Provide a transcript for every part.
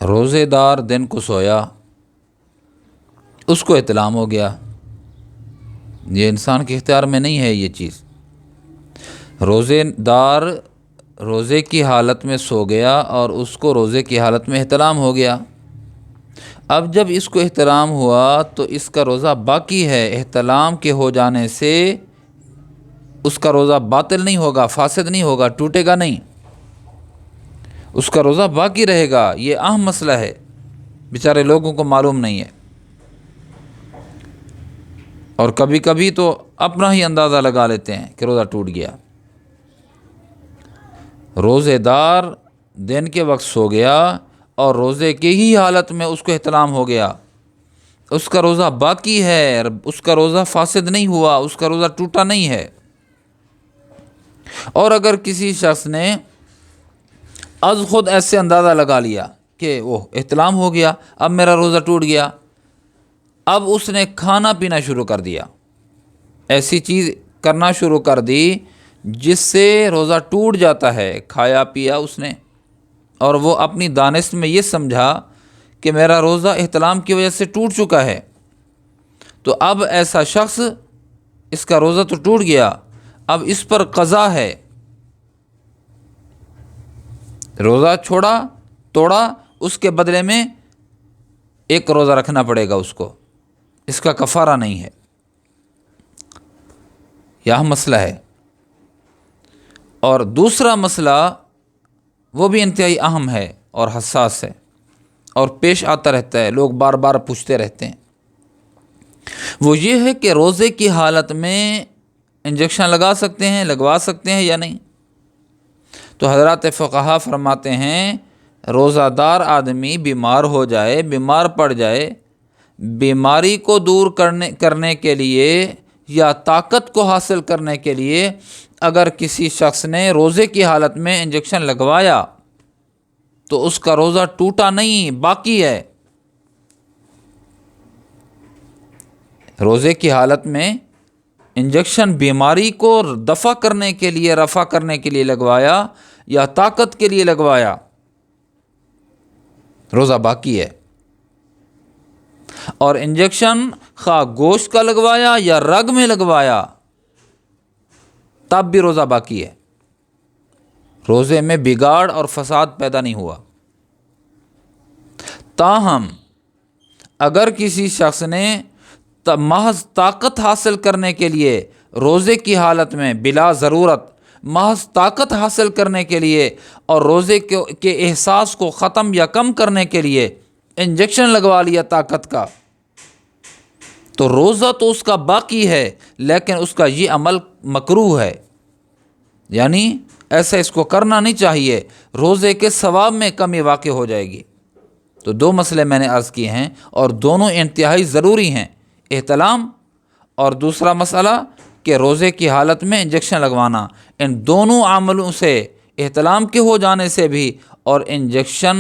روزے دار دن کو سویا، اس کو احتلام ہو گیا، یہ انسان کے اختیار میں نہیں ہے یہ چیز۔ روزے دار روزے کی حالت میں سو گیا اور اس کو روزے کی حالت میں احتلام ہو گیا۔ اب جب اس کو احتلام ہوا تو اس کا روزہ باقی ہے، احتلام کے ہو جانے سے اس کا روزہ باطل نہیں ہوگا، فاسد نہیں ہوگا، ٹوٹے گا نہیں، اس کا روزہ باقی رہے گا۔ یہ اہم مسئلہ ہے، بیچارے لوگوں کو معلوم نہیں ہے، اور کبھی کبھی تو اپنا ہی اندازہ لگا لیتے ہیں کہ روزہ ٹوٹ گیا۔ روزے دار دن کے وقت سو گیا اور روزے کی ہی حالت میں اس کو احتلام ہو گیا، اس کا روزہ باقی ہے، اس کا روزہ فاسد نہیں ہوا، اس کا روزہ ٹوٹا نہیں ہے۔ اور اگر کسی شخص نے از خود ایسے اندازہ لگا لیا کہ وہ احتلام ہو گیا، اب میرا روزہ ٹوٹ گیا، اب اس نے کھانا پینا شروع کر دیا، ایسی چیز کرنا شروع کر دی جس سے روزہ ٹوٹ جاتا ہے، کھایا پیا اس نے، اور وہ اپنی دانست میں یہ سمجھا کہ میرا روزہ احتلام کی وجہ سے ٹوٹ چکا ہے، تو اب ایسا شخص، اس کا روزہ تو ٹوٹ گیا، اب اس پر قضا ہے، روزہ توڑا، اس کے بدلے میں ایک روزہ رکھنا پڑے گا اس کو، اس کا کفارہ نہیں ہے۔ یہ مسئلہ ہے۔ اور دوسرا مسئلہ وہ بھی انتہائی اہم ہے اور حساس ہے اور پیش آتا رہتا ہے، لوگ بار بار پوچھتے رہتے ہیں، وہ یہ ہے کہ روزے کی حالت میں انجیکشن لگوا سکتے ہیں یا نہیں؟ تو حضرات فقہا فرماتے ہیں روزہ دار آدمی بیمار پڑ جائے، بیماری کو دور کرنے کے لیے یا طاقت کو حاصل کرنے کے لیے اگر کسی شخص نے روزے کی حالت میں انجیکشن لگوایا تو اس کا روزہ ٹوٹا نہیں، باقی ہے۔ روزے کی حالت میں انجیکشن بیماری کو رفع کرنے کے لیے لگوایا یا طاقت کے لیے لگوایا، روزہ باقی ہے۔ اور انجیکشن خواہ گوشت کا لگوایا یا رگ میں لگوایا، تب بھی روزہ باقی ہے، روزے میں بگاڑ اور فساد پیدا نہیں ہوا۔ تاہم اگر کسی شخص نے محض طاقت حاصل کرنے کے لیے روزے کی حالت میں بلا ضرورت محض طاقت حاصل کرنے کے لیے اور روزے کے احساس کو ختم یا کم کرنے کے لیے انجیکشن لگوا لیا طاقت کا، تو روزہ تو اس کا باقی ہے، لیکن اس کا یہ عمل مکروہ ہے، یعنی ایسا اس کو کرنا نہیں چاہیے، روزے کے ثواب میں کمی واقع ہو جائے گی۔ تو دو مسئلے میں نے عرض کیے ہیں اور دونوں انتہائی ضروری ہیں، احتلام اور دوسرا مسئلہ کہ روزے کی حالت میں انجیکشن لگوانا۔ ان دونوں عملوں سے، احتلام کے ہو جانے سے بھی اور انجیکشن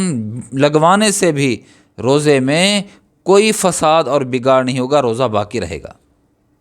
لگوانے سے بھی، روزے میں کوئی فساد اور بگاڑ نہیں ہوگا، روزہ باقی رہے گا۔